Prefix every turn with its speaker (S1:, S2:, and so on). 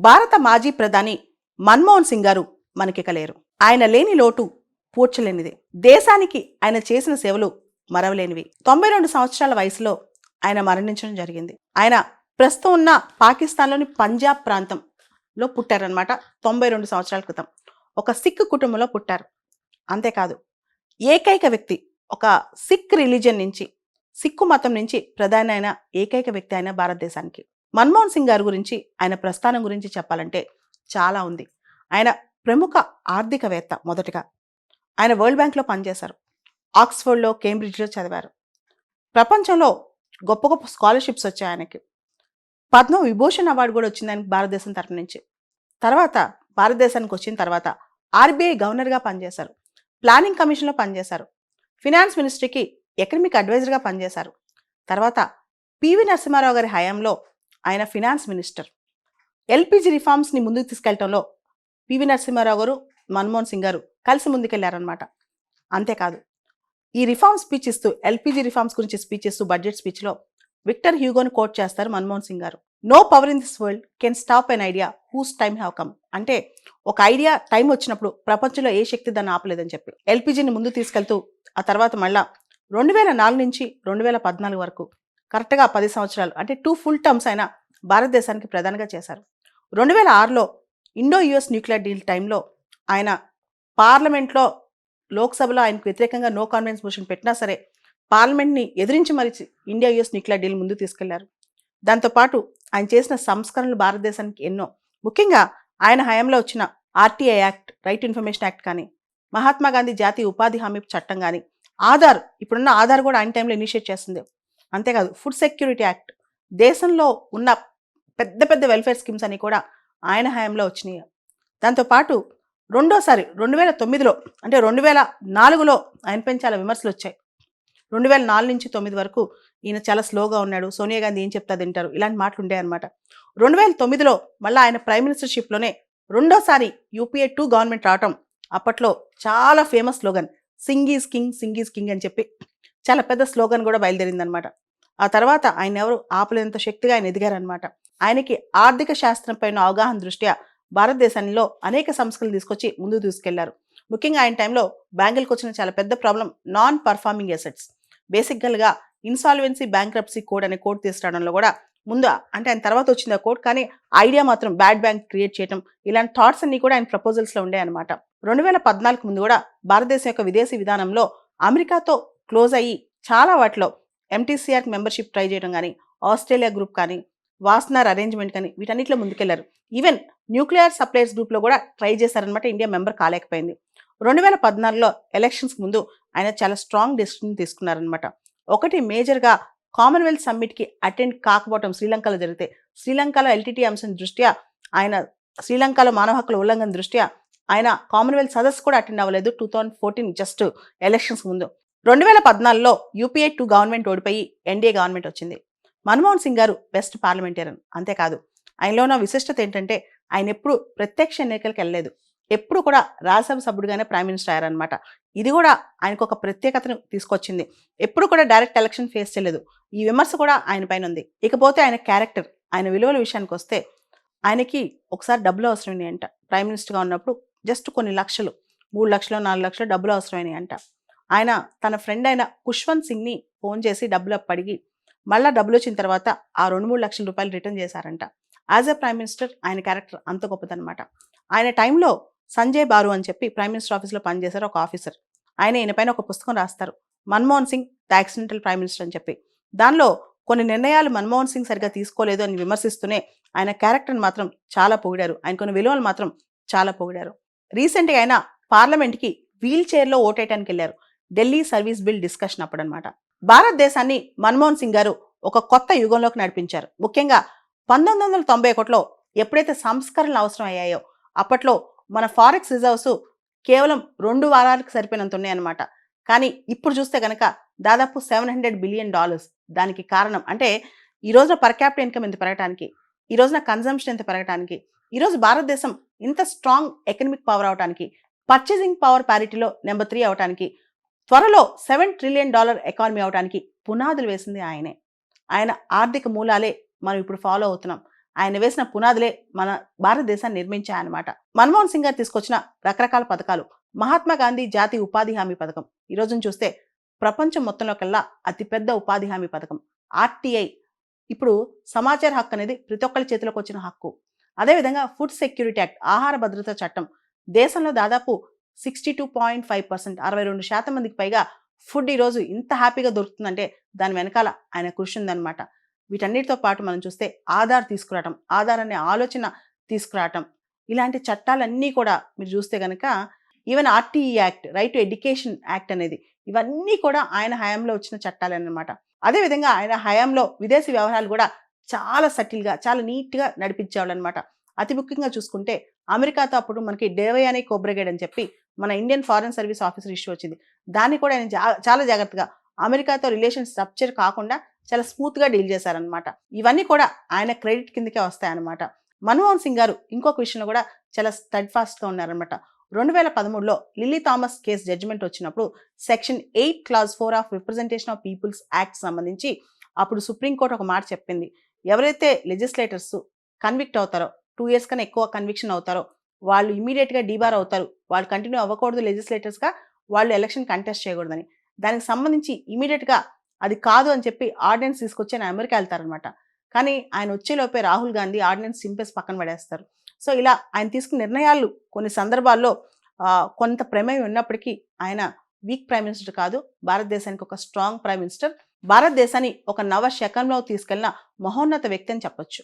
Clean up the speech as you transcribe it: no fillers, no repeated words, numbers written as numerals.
S1: భారత మాజీ ప్రధాని మన్మోహన్ సింగ్ గారు మనకిక లేరు. ఆయన లేని లోటు పూడ్చలేనిది. దేశానికి ఆయన చేసిన సేవలు మరవలేనివి. 92 సంవత్సరాల వయసులో ఆయన మరణించడం జరిగింది. ఆయన ప్రస్తుతం ఉన్న పాకిస్తాన్లోని పంజాబ్ ప్రాంతంలో పుట్టారనమాట. 92 సంవత్సరాల క్రితం ఒక సిక్ కుటుంబంలో పుట్టారు. అంతేకాదు, ఏకైక వ్యక్తి, ఒక సిక్ రిలీజియన్ నుంచి, సిక్కు మతం నుంచి ప్రధాని అయిన ఏకైక వ్యక్తి అయిన భారతదేశానికి. మన్మోహన్ సింగ్ గారి గురించి, ఆయన ప్రస్థానం గురించి చెప్పాలంటే చాలా ఉంది. ఆయన ప్రముఖ ఆర్థికవేత్త. మొదటగా ఆయన వరల్డ్ బ్యాంక్లో పనిచేశారు, ఆక్స్ఫర్డ్లో, కేంబ్రిడ్జ్లో చదివారు. ప్రపంచంలో గొప్ప గొప్ప స్కాలర్షిప్స్ వచ్చాయి ఆయనకి. పద్మ విభూషణ్ అవార్డు కూడా వచ్చింది ఆయనకి భారతదేశం తరపు నుంచి. తర్వాత భారతదేశానికి వచ్చిన తర్వాత ఆర్బీఐ గవర్నర్గా పనిచేశారు, ప్లానింగ్ కమిషన్లో పనిచేశారు, ఫినాన్స్ మినిస్ట్రీకి ఎకనమిక్ అడ్వైజర్గా పనిచేశారు. తర్వాత పివి నరసింహారావు గారి హయాంలో ఆయన ఫినాన్స్ మినిస్టర్. ఎల్పిజి రిఫార్మ్స్ని ముందుకు తీసుకెళ్లడంలో పివి నరసింహారావు గారు, మన్మోహన్ సింగ్ గారు కలిసి ముందుకెళ్లారనమాట. అంతేకాదు, ఈ రిఫార్మ్ స్పీచ్ ఇస్తూ, ఎల్పిజి రిఫార్మ్స్ గురించి స్పీచ్ ఇస్తూ బడ్జెట్ స్పీచ్లో విక్టర్ హ్యూగోని కోట్ చేస్తారు మన్మోహన్ సింగ్ గారు. No power in this world can stop an idea whose time have come. అంటే ఒక ఐడియా టైం వచ్చినప్పుడు ప్రపంచంలో ఏ శక్తి దాన్ని ఆపలేదని చెప్పి ఎల్పిజిని ముందు తీసుకెళ్తూ, ఆ తర్వాత మళ్ళా 2004 నుంచి 2014 వరకు కరెక్ట్గా 10 సంవత్సరాలు, అంటే 2 ఫుల్ టర్మ్స్ ఆయన భారతదేశానికి ప్రధానిగా చేశారు. 2006లో ఇండో యుఎస్ న్యూక్లియర్ డీల్ టైంలో ఆయన పార్లమెంట్లో, లోక్సభలో ఆయనకు వ్యతిరేకంగా నో కాన్ఫిడెన్స్ మోషన్ పెట్టినా సరే పార్లమెంట్ని ఎదిరించి మరి ఇండియా యుఎస్ న్యూక్లియర్ డీల్ ముందు తీసుకెళ్లారు. దాంతోపాటు ఆయన చేసిన సంస్కరణలు భారతదేశానికి ఎన్నో. ముఖ్యంగా ఆయన హయాంలో వచ్చిన RTI act, right information act కానీ, మహాత్మా గాంధీ జాతీయ ఉపాధి హామీ చట్టం కానీ, ఆధార్, ఇప్పుడున్న ఆధార్ కూడా ఆయన టైంలో ఇనిషియేట్ చేస్తుంది. అంతేకాదు, ఫుడ్ సెక్యూరిటీ యాక్ట్, దేశంలో ఉన్న పెద్ద పెద్ద వెల్ఫేర్ స్కీమ్స్ అన్ని కూడా ఆయన హయాంలో వచ్చినాయి. దాంతోపాటు రెండోసారి 2009లో, అంటే 2004లో ఆయనపైన చాలా విమర్శలు వచ్చాయి. 2004 నుంచి 2009 వరకు ఈయన చాలా స్లోగా ఉన్నాడు, సోనియా గాంధీ ఏం చెప్తా తింటారు, ఇలాంటి మాటలు ఉండే అనమాట. 2009లో మళ్ళీ ఆయన ప్రైమ్ మినిస్టర్షిప్లోనే రెండోసారి యూపీఏ 2 గవర్నమెంట్ రావటం, అప్పట్లో చాలా famous slogan Singh is king, Singh is king అని చెప్పి చాలా పెద్ద స్లోగన్ కూడా బయలుదేరిందనమాట. ఆ తర్వాత ఆయన ఎవరు ఆపలేనంత శక్తిగా ఆయన ఎదిగారనమాట. ఆయనకి ఆర్థిక శాస్త్రంపై అవగాహన దృష్ట్యా భారతదేశంలో అనేక సంస్కరణలు తీసుకొచ్చి ముందుకు తీసుకెళ్లారు. ముఖ్యంగా ఆయన టైంలో బ్యాంకులకు వచ్చిన చాలా పెద్ద ప్రాబ్లం నాన్ పర్ఫార్మింగ్ అసెట్స్. బేసిక్గా ఇన్సాల్వెన్సీ బ్యాంక్రప్సీ కోడ్ అనే కోడ్ తీసుకురావడంలో కూడా ముందు, అంటే ఆయన తర్వాత వచ్చింది ఆ కోడ్, కానీ ఐడియా మాత్రం బ్యాడ్ బ్యాంక్ క్రియేట్ చేయడం, ఇలాంటి థాట్స్ అన్ని కూడా ఆయన ప్రపోజల్స్లో ఉండే అనమాట. 2014 ముందు కూడా భారతదేశం యొక్క విదేశీ విధానంలో అమెరికాతో క్లోజ్ అయ్యి చాలా వాటిలో ఎంటీసీఆర్ మెంబర్షిప్ ట్రై చేయడం కానీ, ఆస్ట్రేలియా గ్రూప్ కానీ, వాస్నర్ అరేంజ్మెంట్ కానీ, వీటన్నిటిలో ముందుకెళ్లారు. ఈవెన్ న్యూక్లియర్ సప్లైర్స్ గ్రూప్లో కూడా ట్రై చేశారనమాట. ఇండియా మెంబర్ కాలేకపోయింది. 2014లో ఎలక్షన్స్ ముందు ఆయన చాలా స్ట్రాంగ్ డెసిషన్ తీసుకున్నారనమాట. ఒకటి, మేజర్గా కామన్వెల్త్ సమ్మిట్కి అటెండ్ కాకపోవడం శ్రీలంకలో జరిగితే, శ్రీలంకలో ఎల్టీటీ అంశం దృష్ట్యా ఆయన, శ్రీలంకలో మానవ హక్కుల ఉల్లంఘన దృష్ట్యా ఆయన కామన్వెల్త్ సదస్సు కూడా అటెండ్ అవ్వలేదు 2014 జస్ట్ ఎలక్షన్స్ ముందు. 2014లో యూపీఏ 2 గవర్నమెంట్ ఓడిపోయి ఎన్డీఏ గవర్నమెంట్ వచ్చింది. మన్మోహన్ సింగ్ గారు బెస్ట్ పార్లమెంటేరియన్. అంతేకాదు, ఆయనలో ఉన్న విశిష్టత ఏంటంటే ఆయన ఎప్పుడు ప్రత్యక్ష ఎన్నికలకు వెళ్ళలేదు, ఎప్పుడు కూడా రాజ్యసభ సభ్యుడిగానే ప్రైమ్ మినిస్టర్ అయ్యారనమాట. ఇది కూడా ఆయనకు ఒక ప్రత్యేకతను తీసుకొచ్చింది. ఎప్పుడు కూడా డైరెక్ట్ ఎలక్షన్ ఫేస్ చేయలేదు. ఈ విమర్శ కూడా ఆయన పైన ఉంది. ఇకపోతే ఆయన క్యారెక్టర్, ఆయన విలువల విషయానికి వస్తే, ఆయనకి ఒకసారి డబ్బులు అవసరమైనవి అంట. ప్రైమ్ మినిస్టర్గా ఉన్నప్పుడు జస్ట్ కొన్ని లక్షలు, 3 లక్షలు 4 లక్షలు డబ్బులు అవసరమైనవి అంట. ఆయన తన ఫ్రెండ్ అయిన ఖుష్వంత్ సింగ్ని ఫోన్ చేసి డబ్బులు అడిగి, మళ్ళీ డబ్బులు వచ్చిన తర్వాత ఆ 2-3 లక్షల రూపాయలు రిటర్న్ చేశారంట. యాజ్ ఎ ప్రైమ్ మినిస్టర్ ఆయన క్యారెక్టర్ అంత గొప్పదనమాట. ఆయన టైంలో సంజయ్ బారు అని చెప్పి ప్రైమ్ మినిస్టర్ ఆఫీస్లో పనిచేశారు ఒక ఆఫీసర్. ఈయన పైన ఒక పుస్తకం రాస్తారు, Manmohan Singh the accidental prime minister అని చెప్పి. దానిలో కొన్ని నిర్ణయాలు మన్మోహన్ సింగ్ సరిగ్గా తీసుకోలేదు అని విమర్శిస్తూనే ఆయన క్యారెక్టర్ని మాత్రం చాలా పొగిడారు. ఆయన కొన్ని విలువలు మాత్రం చాలా పొగిడారు. రీసెంట్గా ఆయన పార్లమెంట్కి వీల్ చైర్లో ఓటేయడానికి వెళ్ళారు, ఢిల్లీ సర్వీస్ బిల్ డిస్కషన్ అప్పుడు అనమాట. భారతదేశాన్ని మన్మోహన్ సింగ్ గారు ఒక కొత్త యుగంలోకి నడిపించారు. ముఖ్యంగా 1991లో ఎప్పుడైతే సంస్కరణలు అవసరం అయ్యాయో, అప్పట్లో మన ఫారెక్స్ రిజర్వ్స్ కేవలం 2 వారాలకు సరిపోయినంత ఉన్నాయన్నమాట. కానీ ఇప్పుడు చూస్తే కనుక దాదాపు $700 బిలియన్. దానికి కారణం అంటే ఈ రోజున పర్ క్యాపిటల్ ఇన్కమ్ ఇంత పెరగడానికి, ఈ రోజున కన్జంప్షన్ ఇంత పెరగడానికి, ఈరోజు భారతదేశం ఇంత స్ట్రాంగ్ ఎకనమిక్ పవర్ అవడానికి, పర్చేసింగ్ పవర్ ప్యారిటీలో నెంబర్ 3 అవడానికి, త్వరలో $7 ట్రిలియన్ ఎకానమీ అవడానికి పునాదులు వేసింది ఆయనే. ఆయన ఆర్థిక మూలాలే మనం ఇప్పుడు ఫాలో అవుతున్నాం. ఆయన వేసిన పునాదులే మన భారతదేశాన్ని నిర్మించాయన్నమాట. మన్మోహన్ సింగ్ గారు తీసుకొచ్చిన రకరకాల పథకాలు, మహాత్మా గాంధీ జాతీయ ఉపాధి హామీ పథకం ఈ రోజున చూస్తే ప్రపంచం మొత్తంలో కల్లా అతిపెద్ద ఉపాధి హామీ పథకం. ఆర్టీఐ ఇప్పుడు సమాచార హక్కు అనేది ప్రతి ఒక్కరి చేతిలోకి వచ్చిన హక్కు. అదేవిధంగా ఫుడ్ సెక్యూరిటీ యాక్ట్, ఆహార భద్రత చట్టం. దేశంలో దాదాపు 62.5% 62% మందికి పైగా ఫుడ్ ఈరోజు ఇంత హ్యాపీగా దొరుకుతుందంటే దాని వెనకాల ఆయన కృషి ఉందన్నమాట. వీటన్నిటితో పాటు మనం చూస్తే ఆధార్ తీసుకురావటం, ఆధార్ అనే ఆలోచన తీసుకురావటం, ఇలాంటి చట్టాలన్నీ కూడా మీరు చూస్తే కనుక even RTE act, right to education act అనేది, ఇవన్నీ కూడా ఆయన హయాంలో వచ్చిన చట్టాలన్నమాట. అదేవిధంగా ఆయన హయాంలో విదేశీ వ్యవహారాలు కూడా చాలా సటిల్గా, చాలా నీట్గా నడిపించేవాళ్ళు అనమాట. అతి ముఖ్యంగా చూసుకుంటే అమెరికాతో అప్పుడు మనకి డేవయానీ కోబ్రగేడ్ అని చెప్పి మన Indian foreign service officer issue వచ్చింది. దాన్ని కూడా ఆయన చాలా జాగ్రత్తగా అమెరికాతో రిలేషన్స్ రప్చర్ కాకుండా చాలా స్మూత్గా డీల్ చేశారనమాట. ఇవన్నీ కూడా ఆయన క్రెడిట్ కిందకే వస్తాయన్నమాట. మన్మోహన్ సింగ్ గారు ఇంకొక విషయంలో కూడా చాలా స్టడ్ ఫాస్ట్గా ఉన్నారనమాట. 2013లో లిల్లీ థామస్ కేసు జడ్జిమెంట్ వచ్చినప్పుడు section 8 clause 4 of representation of peoples act సంబంధించి అప్పుడు సుప్రీంకోర్టు ఒక మాట చెప్పింది. ఎవరైతే లెజిస్లేటర్స్ కన్విక్ట్ అవుతారో, 2 years కన్నా ఎక్కువ కన్విక్షన్ అవుతారో వాళ్ళు ఇమీడియట్గా డీబార్ అవుతారు. వాళ్ళు కంటిన్యూ అవ్వకూడదు లెజిస్లేటర్స్గా, వాళ్ళు ఎలక్షన్ కంటెస్ట్ చేయకూడదని. దానికి సంబంధించి ఇమీడియట్గా అది కాదు అని చెప్పి ఆర్డినెన్స్ తీసుకొచ్చి ఆయన అమెరికా వెళ్తారనమాట. కానీ ఆయన వచ్చేలోపే రాహుల్ గాంధీ ఆర్డినెన్స్ సింపేసి పక్కన పడేస్తారు. సో ఇలా ఆయన తీసుకున్న నిర్ణయాలు కొన్ని సందర్భాల్లో కొంత ప్రమేయం ఉన్నప్పటికీ ఆయన వీక్ ప్రైమ్ మినిస్టర్ కాదు, భారతదేశానికి ఒక స్ట్రాంగ్ ప్రైమ్ మినిస్టర్, భారతదేశాన్ని ఒక నవ శకంలో తీసుకెళ్లిన మహోన్నత వ్యక్తి అని చెప్పొచ్చు.